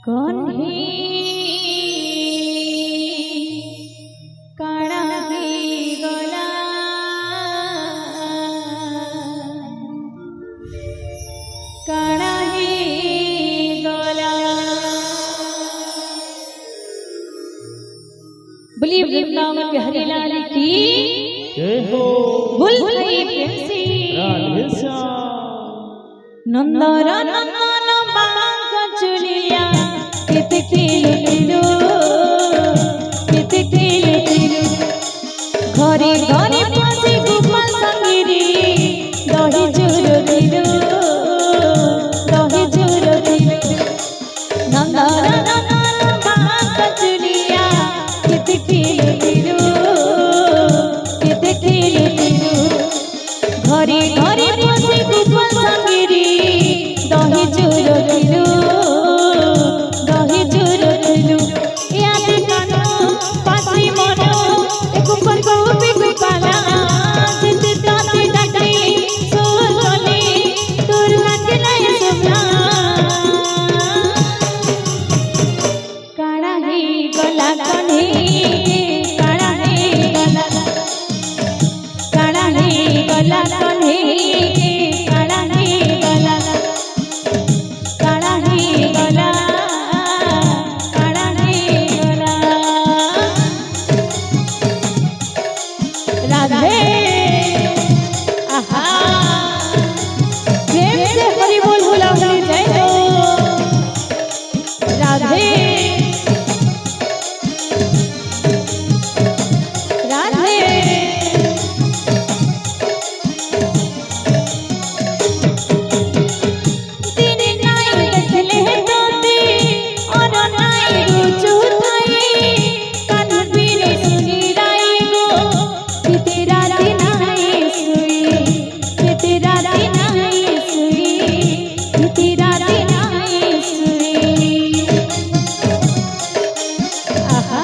कन्हे काड़ा ही गला काड़ा ही गला। बोलिए वृंदावन बिहारी लाल की जय हो। बोल भाई प्रेम से राधे श्याम। नंदरा नंदन बांग चुलिया कित किलो किलो कित किलो किलो घरे घरे पसे गोपाल संगिरी दही चूरो दिलो दही चूरो दिलो। नंदरा नंदन बांग चुलिया कित किलो किलो कित किलो किलो घरे घरे पसे गोपाल संगिरी दही चूरो दिलो दही चूरो दिलो। याद कानो पासी मनो एक ऊपर को भी गोपाला जित ताते डाटे सोल गले दूर लगे नहीं सुना काड़ा ही गला कन्हे काड़ा ही गला काड़ा ही गला कन्हे काड़ा ही गला काड़ा ही गला काड़ा ही गला। राधे आहा प्रेम से हरि बोल बोला बोली जय हो। राधे राधे दिन नाई देखले तोते और नाई रुचु थाई कान बिन सुनी राई गो किते राती नाई सुई किते राती नाई सुई किते राती नाई सुई। आहा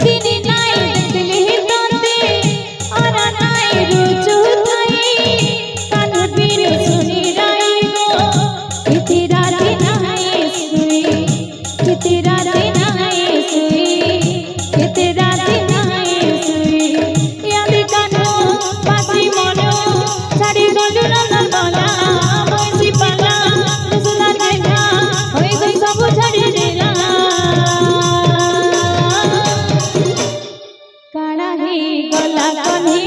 दिन नाई देखले तोते और नाई रुचु थाई कान बिन सुनी राई गो किते राती नाई सुई किते राती नाई सुई किते राती नाई सुई। याद कानो पासी मनो छाड़ी गलु नंदला बंसी पाला सुना गया होई गई सब छाड़ी देला काड़ा ही गला कन्हे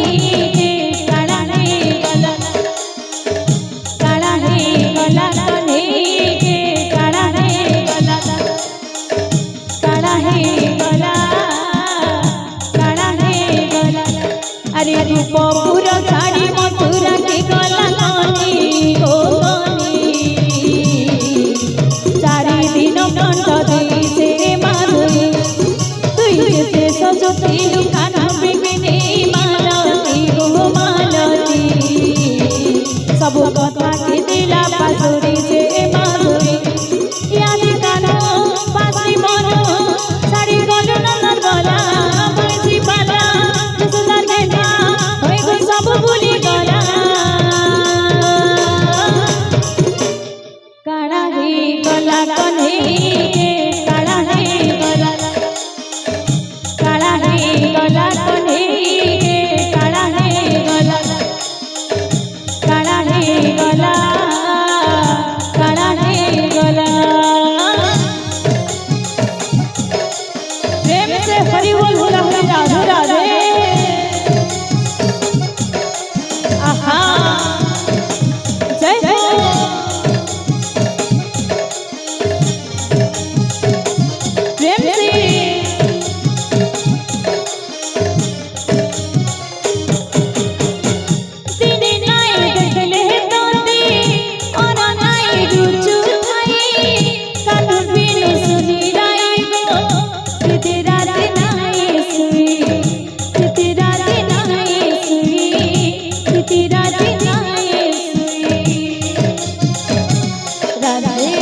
काड़ा ही गला काड़ा ही गला कन्हे काड़ा ही गला काड़ा ही गला काड़ा ही गला। अरे रूप पूरा साड़ी मथुरा के गला कन्हे हो चारि दिन कंठ दे से माधुरी तुई से सजती दुकान बिकने मालती हो मालती सब कथा के दिला पासुरी से माधुरी। याद कानो पासी मनो साड़ी गलु नंदन गला बंसी पाला सुंदर गया होई गई सब भूली गला काड़ा ही गला कन्हे काड़ा ही गला काड़ा ही गला कन्हे काड़ा ही गला काड़ा ही गला काड़ा ही गला। प्रेम से हरि बोल बोला हरि राधे राधे। आहा जय हो। प्रेम से दिन नाई देखले तोते और नाई रुचु थाई कान बिन सुनी राई गो किते राती नाई सुई किते राती नाई सुई किते राती नाई सुई। राधे